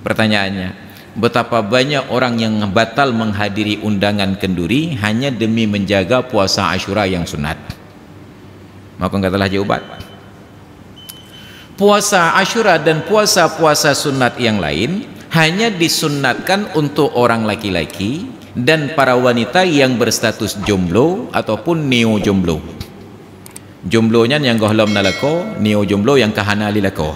Pertanyaannya, betapa banyak orang yang batal menghadiri undangan kenduri hanya demi menjaga puasa Asyura yang sunat. Maka katalah jawaban. Puasa Asyura dan puasa-puasa sunat yang lain hanya disunnatkan untuk orang laki-laki dan para wanita yang berstatus jomblo ataupun neo jomblo. Jomblonya yang gohlom nalako, neo jomblo yang kahanali lako.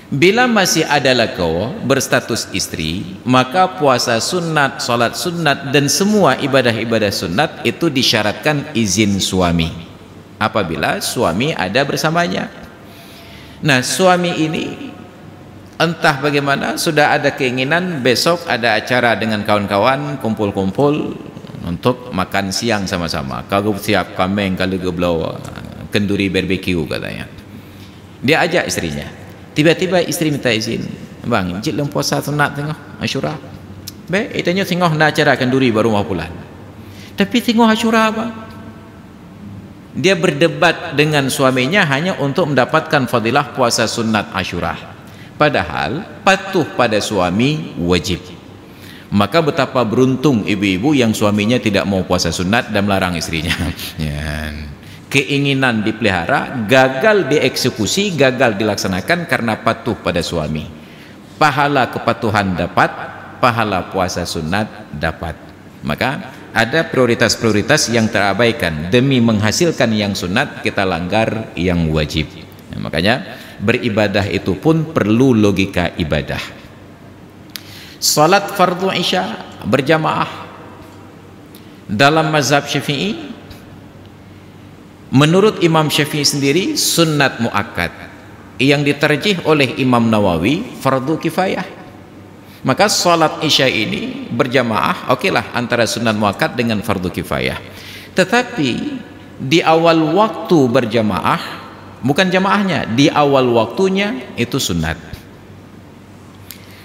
Bila masih ada lako berstatus istri, maka puasa sunat, salat sunat, dan semua ibadah-ibadah sunat itu disyaratkan izin suami apabila suami ada bersamanya. Nah, suami ini entah bagaimana sudah ada keinginan besok ada acara dengan kawan-kawan, kumpul-kumpul untuk makan siang sama-sama. Kalau siap kambing, kalau geblau kenduri barbecue katanya. Dia ajak istrinya. Tiba-tiba istri minta izin, bang, cik lem puasa sunat tengok Asyura. Baik, itanya tengok nak acara kenduri baru mau pulang. Tapi tengok Asyura bang. Dia berdebat dengan suaminya hanya untuk mendapatkan fadilah puasa sunat Asyura. Padahal patuh pada suami wajib. Maka betapa beruntung ibu-ibu yang suaminya tidak mau puasa sunat dan melarang istrinya. Keinginan dipelihara gagal dieksekusi, gagal dilaksanakan karena patuh pada suami. Pahala kepatuhan dapat, pahala puasa sunat dapat. Maka ada prioritas-prioritas yang terabaikan. Demi menghasilkan yang sunat kita langgar yang wajib. Makanya beribadah itu pun perlu logika ibadah. Salat fardu isya berjamaah dalam mazhab Syafi'i, menurut Imam Syafi'i sendiri sunnat muakkad, yang diterjih oleh Imam Nawawi fardu kifayah. Maka salat isya ini berjamaah okelah antara sunnat muakkad dengan fardu kifayah. Tetapi di awal waktu berjamaah, bukan jamaahnya, di awal waktunya itu sunat.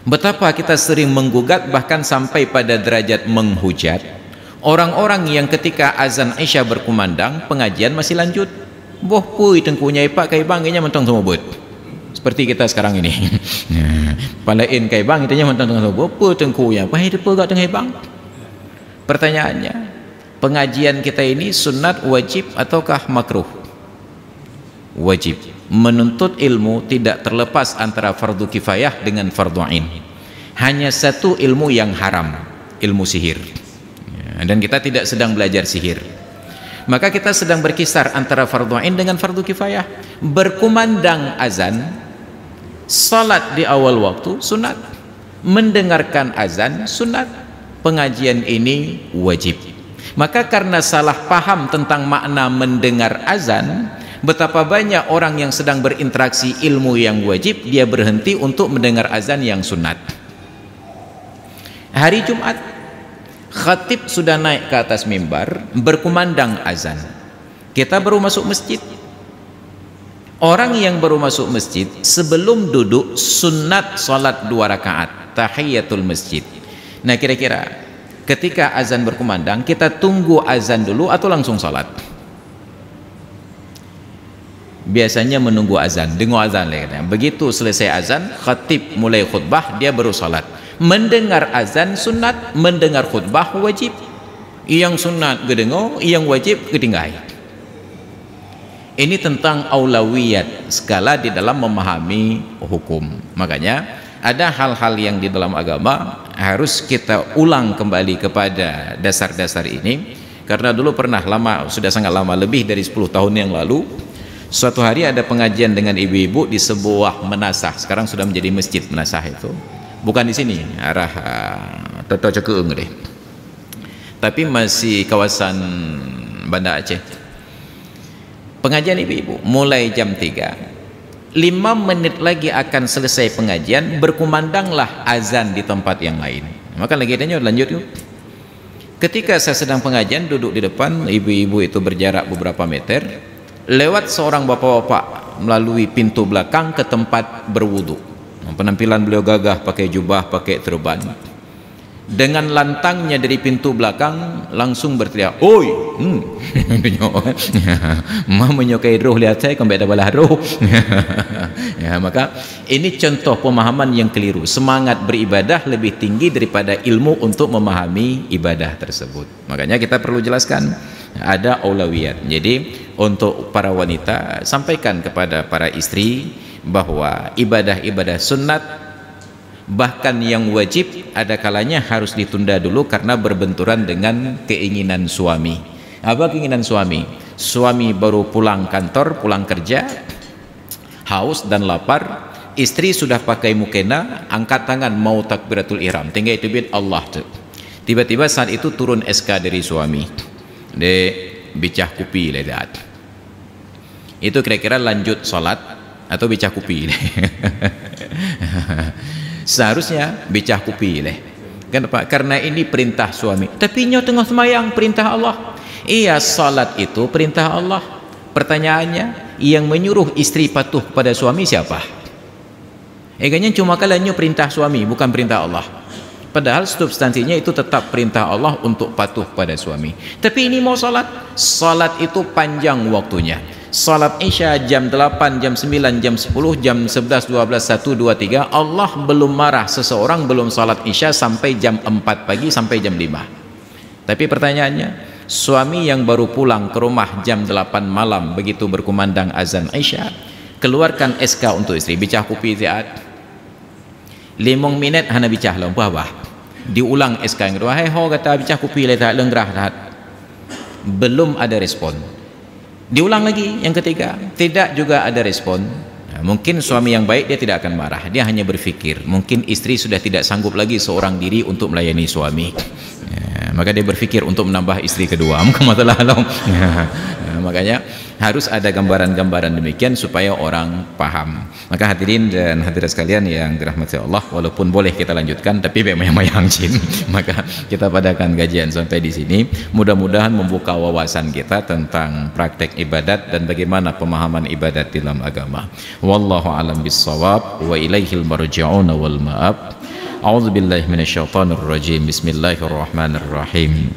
Betapa kita sering menggugat bahkan sampai pada derajat menghujat orang-orang yang ketika azan Isya berkumandang pengajian masih lanjut. Boh pui tengkunya ipak kai bang inya mentong semua buat. Seperti kita sekarang ini. Palain kai bang itanya mentong semua boh pui tengkunya. Pai depa gak tengah bang. Pertanyaannya, pengajian kita ini sunat, wajib ataukah makruh? Wajib. Menuntut ilmu tidak terlepas antara fardu kifayah dengan fardu ain. Hanya satu ilmu yang haram, ilmu sihir. Dan kita tidak sedang belajar sihir. Maka kita sedang berkisar antara fardu ain dengan fardu kifayah. Berkumandang azan, salat di awal waktu sunat, mendengarkan azan sunat, pengajian ini wajib. Maka karena salah paham tentang makna mendengar azan, betapa banyak orang yang sedang berinteraksi ilmu yang wajib, dia berhenti untuk mendengar azan yang sunat. Hari Jumat, khatib sudah naik ke atas mimbar, berkumandang azan. Kita baru masuk masjid. Orang yang baru masuk masjid, sebelum duduk, sunat salat 2 rakaat, tahiyatul masjid. Nah kira-kira, ketika azan berkumandang, kita tunggu azan dulu atau langsung salat? Biasanya menunggu azan, dengar azan lah. Begitu selesai azan, khatib mulai khutbah, dia baru salat. Mendengar azan sunat, mendengar khutbah wajib. Yang sunat kedengar, yang wajib ketinggai. Ini tentang aulawiyat skala di dalam memahami hukum. Makanya ada hal-hal yang di dalam agama harus kita ulang kembali kepada dasar-dasar ini. Karena dulu pernah lama, sudah sangat lama, lebih dari 10 tahun yang lalu, suatu hari ada pengajian dengan ibu-ibu di sebuah menasah. Sekarang sudah menjadi masjid menasah itu. Bukan di sini, arah Toto Cekeung deh. Tapi masih kawasan Banda Aceh. Pengajian ibu-ibu mulai jam 3. 5 menit lagi akan selesai pengajian, berkumandanglah azan di tempat yang lain. Maka lagi tanya lanjut yuk. Ketika saya sedang pengajian, duduk di depan, ibu-ibu itu berjarak beberapa meter. Lewat seorang bapak-bapak melalui pintu belakang ke tempat berwudu. Penampilan beliau gagah, pakai jubah, pakai turban. Dengan lantangnya dari pintu belakang langsung berteriak, "Oi!" Mah menyukai roh, lihat saya kembali ada balah roh. Ya, maka ini contoh pemahaman yang keliru. Semangat beribadah lebih tinggi daripada ilmu untuk memahami ibadah tersebut. Makanya kita perlu jelaskan ada aulawiyat. Jadi untuk para wanita, sampaikan kepada para istri bahwa ibadah-ibadah sunat bahkan yang wajib ada kalanya harus ditunda dulu karena berbenturan dengan keinginan suami. Apa keinginan suami? Suami baru pulang kantor, pulang kerja, haus dan lapar, istri sudah pakai mukena, angkat tangan mau takbiratul ihram, tinggal itu bid Allah tuh. Tiba-tiba saat itu turun SK dari suami, de bicah kupi ledat. Itu kira-kira lanjut sholat atau bicah kupi? Seharusnya bicah kupi leh. Kenapa? Karena ini perintah suami. Tapi nyo tengah semayang perintah Allah. Iya, salat itu perintah Allah. Pertanyaannya, yang menyuruh istri patuh pada suami siapa? Kayaknya cuma kalanya perintah suami, bukan perintah Allah. Padahal substansinya itu tetap perintah Allah untuk patuh pada suami. Tapi ini mau salat, salat itu panjang waktunya. Salat Isya jam 8, jam 9, jam 10, jam 11, 12, 1, 2, 3. Allah belum marah seseorang belum salat Isya sampai jam 4 pagi sampai jam 5. Tapi pertanyaannya, suami yang baru pulang ke rumah jam 8 malam begitu berkumandang azan Isya, keluarkan SK untuk istri, bicah kupi ziat 5 minit hana bicah lompa bah. Diulang SK yang kedua, "Hai ho kata bicah kupi letak lengrah dah." Belum ada respon. Diulang lagi yang ketiga, tidak juga ada respon. Nah, mungkin suami yang baik dia tidak akan marah, dia hanya berpikir mungkin istri sudah tidak sanggup lagi seorang diri untuk melayani suami. Ya, maka dia berpikir untuk menambah istri kedua. Mungkin masalah Makanya harus ada gambaran-gambaran demikian supaya orang paham. Maka hadirin dan hadirat sekalian yang dirahmati Allah, walaupun boleh kita lanjutkan tapi mayang jin, maka kita padakan kajian sampai di sini. Mudah-mudahan membuka wawasan kita tentang praktek ibadat dan bagaimana pemahaman ibadat dalam agama. Wallahu a'lam bissawab wa ilaihil marji'un wal ma'ab. A'udzubillahi minasyaitonir rajim. Bismillahirrahmanirrahim.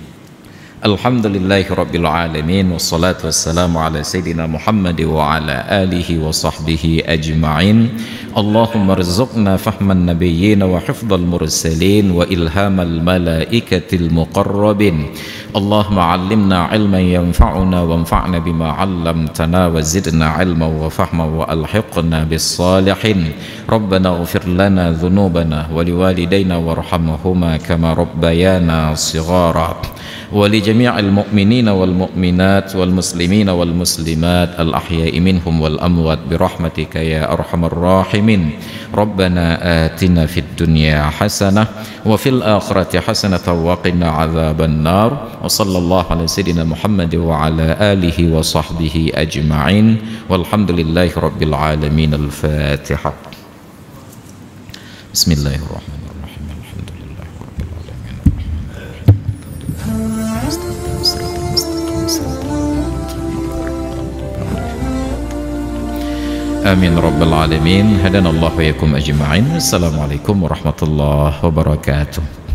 Alhamdulillahi rabbil alamin wassalatu wassalamu ala sayyidina Muhammad wa ala alihi wa sahbihi ajma'in. Allahumma rzuqna fahman nabiyyin wa hifdzal mursalin wa ilhamal malaikatil muqarrabin. Allahumma 'allimna 'ilman yanfa'una wanfa'na bima 'allamtana wa zidna 'ilman wa fahman wa alhiqna bis salihin. Rabbana ighfir lana dhunubana wa liwalidayna warhamhuma kama rabbayana shighara. ولجميع المؤمنين والمؤمنات والمسلمين والمسلمات الأحياء منهم والأموات برحمتك يا أرحم الراحمين. ربنا آتنا في الدنيا حسنة وفي الآخرة حسنة وقنا عذاب النار. وصلى الله على سيدنا محمد وعلى آله وصحبه أجمعين والحمد لله رب العالمين. الفاتحة. بسم الله الرحمن الرحيم. Amin rabbal alamin. Hadanallahu wa yakum ajma'in. Assalamualaikum warahmatullahi wabarakatuh.